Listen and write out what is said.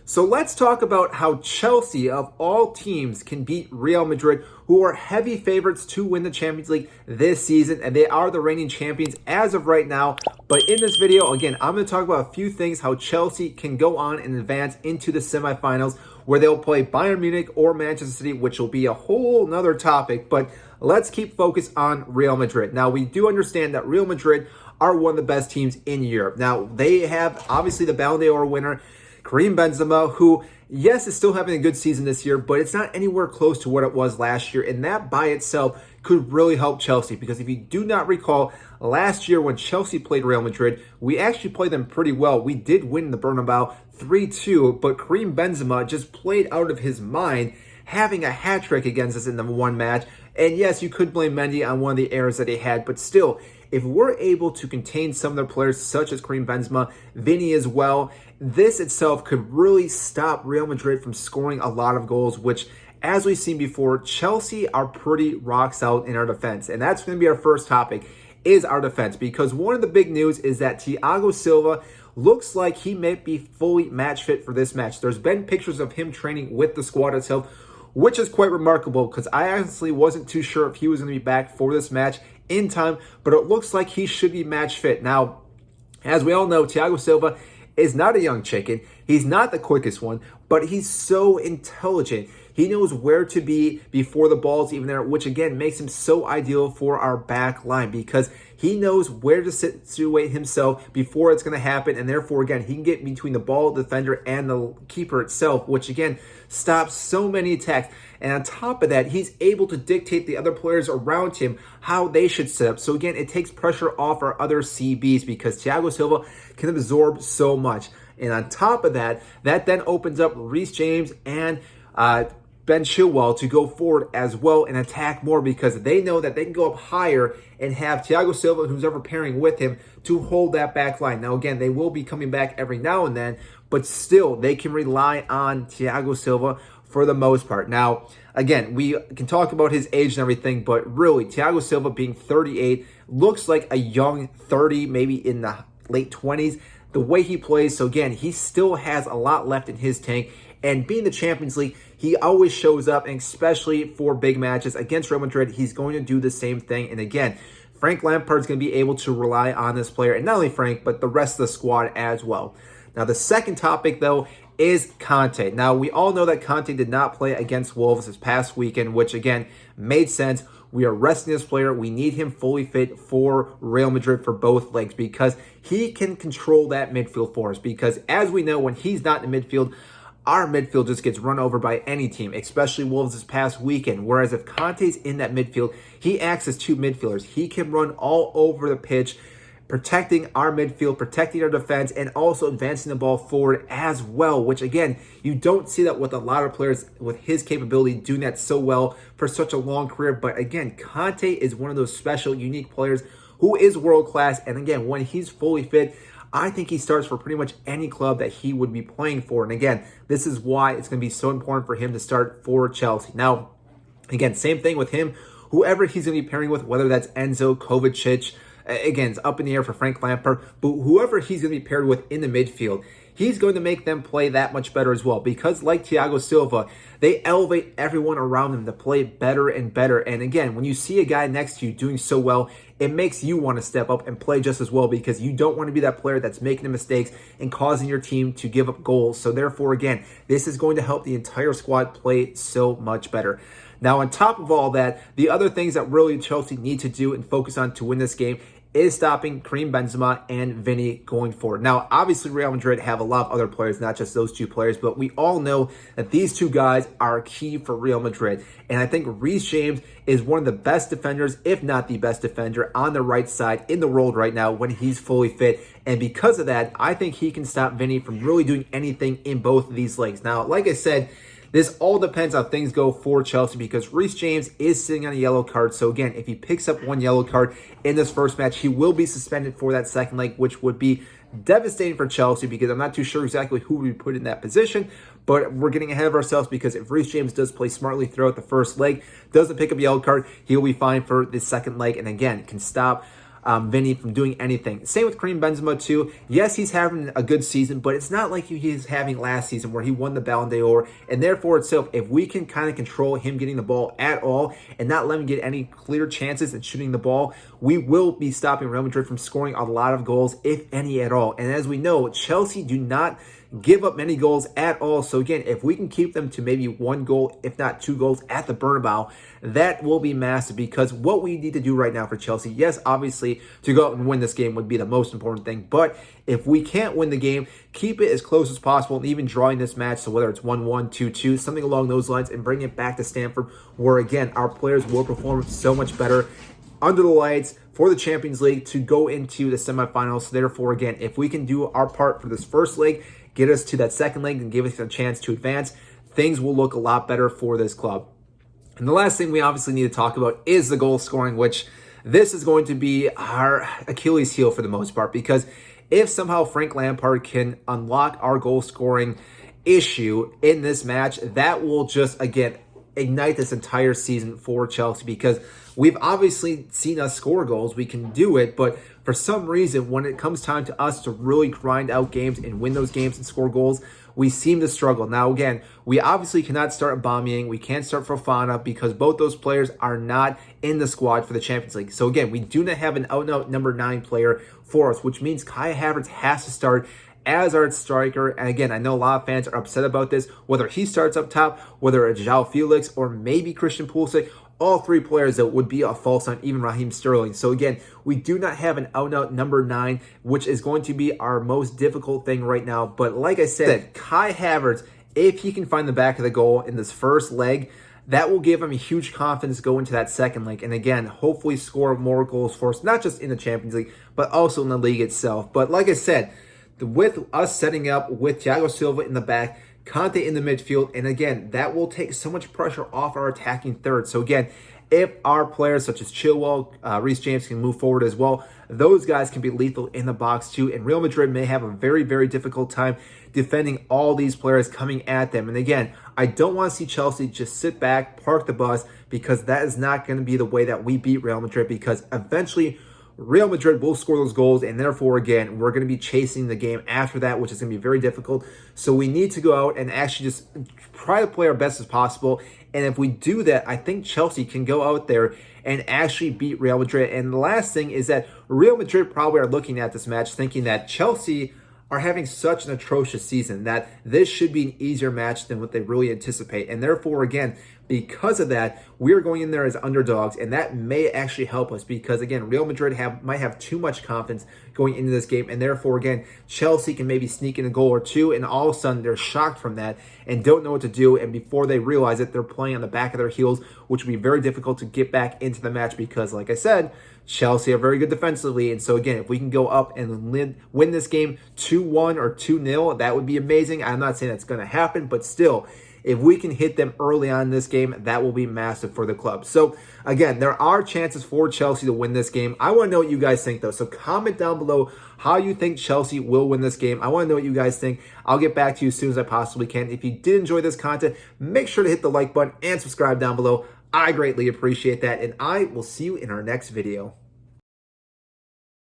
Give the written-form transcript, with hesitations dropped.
So let's talk about how Chelsea, of all teams, can beat Real Madrid, who are heavy favorites to win the Champions League this season, and they are the reigning champions as of right now. But in this video, again, I'm going to talk about a few things, how Chelsea can go on and advance into the semifinals, where they'll play Bayern Munich or Manchester City, which will be a whole nother topic. But let's keep focused on Real Madrid. Now, we do understand that Real Madrid are one of the best teams in Europe. Now, they have, obviously, the Ballon d'Or winner, Karim Benzema, who, yes, is still having a good season this year, but it's not anywhere close to what it was last year. And that by itself could really help Chelsea, because if you do not recall, last year when Chelsea played Real Madrid, we actually played them pretty well. We did win the Bernabeu 3-2, but Karim Benzema just played out of his mind, having a hat trick against us in the one match. And yes, you could blame Mendy on one of the errors that he had, but still, if we're able to contain some of their players, such as Karim Benzema, Vinny as well, this itself could really stop Real Madrid from scoring a lot of goals, which, as we've seen before, Chelsea are pretty rock solid in our defense. And that's going to be our first topic, is our defense, because one of the big news is that Thiago Silva looks like he may be fully match fit for this match. There's been pictures of him training with the squad itself, which is quite remarkable, because I honestly wasn't too sure if he was going to be back for this match in time, but it looks like he should be match fit. Now, as we all know, Thiago Silva is not a young chicken. He's not the quickest one, but he's so intelligent. He knows where to be before the ball's even there, which again makes him so ideal for our back line, because he knows where to situate himself before it's going to happen, and therefore, again, he can get between the ball defender and the keeper itself, which again stops so many attacks. And on top of that, he's able to dictate the other players around him how they should set up. So again, it takes pressure off our other CBs, because Thiago Silva can absorb so much. And on top of that, that then opens up Reece James and Ben Chilwell to go forward as well and attack more, because they know that they can go up higher and have Thiago Silva, who's ever pairing with him, to hold that back line. Now, again, they will be coming back every now and then, but still, they can rely on Thiago Silva for the most part. Now, again, we can talk about his age and everything, but really, Thiago Silva being 38 looks like a young 30, maybe in the late 20s, the way he plays. So again, he still has a lot left in his tank. And being the Champions League, he always shows up, and especially for big matches against Real Madrid, he's going to do the same thing. And again, Frank Lampard's going to be able to rely on this player, and not only Frank, but the rest of the squad as well. Now, the second topic, though, is Conte. Now, we all know that Conte did not play against Wolves this past weekend, which, again, made sense. We are resting this player. We need him fully fit for Real Madrid for both legs, because he can control that midfield for us. Because, as we know, when he's not in the midfield, our midfield just gets run over by any team, especially Wolves this past weekend. Whereas if Conte's in that midfield, he acts as two midfielders. He can run all over the pitch, protecting our midfield, protecting our defense, and also advancing the ball forward as well, which again, you don't see that with a lot of players with his capability doing that so well for such a long career. But again, Conte is one of those special, unique players who is world-class. And again, when he's fully fit, I think he starts for pretty much any club that he would be playing for. And again, this is why it's going to be so important for him to start for Chelsea. Now, again, same thing with him. Whoever he's going to be pairing with, whether that's Enzo, Kovacic, again, it's up in the air for Frank Lampard, but whoever he's going to be paired with in the midfield, he's going to make them play that much better as well. Because like Thiago Silva, they elevate everyone around them to play better and better. And again, when you see a guy next to you doing so well, it makes you want to step up and play just as well, because you don't want to be that player that's making the mistakes and causing your team to give up goals. So therefore, again, this is going to help the entire squad play so much better. Now, on top of all that, the other things that really Chelsea need to do and focus on to win this game is stopping Karim Benzema and Vinny going forward. Now, obviously, Real Madrid have a lot of other players, not just those two players, but we all know that these two guys are key for Real Madrid. And I think Reece James is one of the best defenders, if not the best defender, on the right side in the world right now when he's fully fit. And because of that, I think he can stop Vinny from really doing anything in both of these legs. Now, like I said, this all depends on how things go for Chelsea, because Reece James is sitting on a yellow card. So again, if he picks up one yellow card in this first match, he will be suspended for that second leg, which would be devastating for Chelsea, because I'm not too sure exactly who we put in that position. But we're getting ahead of ourselves, because if Reece James does play smartly throughout the first leg, doesn't pick up a yellow card, he'll be fine for the second leg, and again, can stop Vinny from doing anything. Same with Karim Benzema too. Yes, he's having a good season, but it's not like he's having last season where he won the Ballon d'Or. And therefore itself, if we can kind of control him getting the ball at all and not let him get any clear chances in shooting the ball, we will be stopping Real Madrid from scoring a lot of goals, if any at all. And as we know, Chelsea do not give up many goals at all. So again, if we can keep them to maybe 1 goal, if not 2 goals at the Bernabeu, that will be massive, because what we need to do right now for Chelsea, yes, obviously to go out and win this game would be the most important thing, but if we can't win the game, keep it as close as possible and even drawing this match, so whether it's 1-1, 2-2, something along those lines, and bring it back to Stamford, where again, our players will perform so much better under the lights for the Champions League to go into the semifinals. So therefore, again, if we can do our part for this first leg, get us to that second leg and give us a chance to advance, things will look a lot better for this club. And the last thing we obviously need to talk about is the goal scoring, which this is going to be our Achilles heel for the most part, because if somehow Frank Lampard can unlock our goal scoring issue in this match, that will just, again, ignite this entire season for Chelsea, because we've obviously seen us score goals. We can do it, but for some reason, when it comes time to us to really grind out games and win those games and score goals, we seem to struggle. Now, again, we obviously cannot start Aubameyang. We can't start Fofana because both those players are not in the squad for the Champions League. So again, we do not have an out-and-out number 9 player for us, which means Kai Havertz has to start as our striker. And again, I know a lot of fans are upset about this, whether he starts up top, whether it's João Felix or maybe Christian Pulisic. All 3 players that would be a false on, even Raheem Sterling. So again, we do not have an out-and-out number 9, which is going to be our most difficult thing right now. But like I said, Kai Havertz, if he can find the back of the goal in this first leg, that will give him a huge confidence going into that second leg. And again, hopefully score more goals for us, not just in the Champions League, but also in the league itself. But like I said, with us setting up with Thiago Silva in the back, Conte in the midfield, and again, that will take so much pressure off our attacking third. So again, if our players such as Chilwell, Reece James can move forward as well, those guys can be lethal in the box too, and Real Madrid may have a very, very difficult time defending all these players coming at them. And again, I don't want to see Chelsea just sit back, park the bus, because that is not going to be the way that we beat Real Madrid, because eventually Real Madrid will score those goals, and therefore, again, we're going to be chasing the game after that, which is going to be very difficult. So we need to go out and actually just try to play our best as possible. And if we do that, I think Chelsea can go out there and actually beat Real Madrid. And the last thing is that Real Madrid probably are looking at this match thinking that Chelsea are having such an atrocious season that this should be an easier match than what they really anticipate. And therefore, again, because of that, we're going in there as underdogs, and that may actually help us because, again, Real Madrid might have too much confidence going into this game, and therefore, again, Chelsea can maybe sneak in a goal or two, and all of a sudden they're shocked from that and don't know what to do, and before they realize it, they're playing on the back of their heels, which will be very difficult to get back into the match because, like I said, Chelsea are very good defensively, and so, again, if we can go up and win this game 2-1 or 2-0, that would be amazing. I'm not saying that's going to happen, but still, if we can hit them early on in this game, that will be massive for the club. So, again, there are chances for Chelsea to win this game. I want to know what you guys think, though. So, comment down below how you think Chelsea will win this game. I want to know what you guys think. I'll get back to you as soon as I possibly can. If you did enjoy this content, make sure to hit the like button and subscribe down below. I greatly appreciate that, and I will see you in our next video.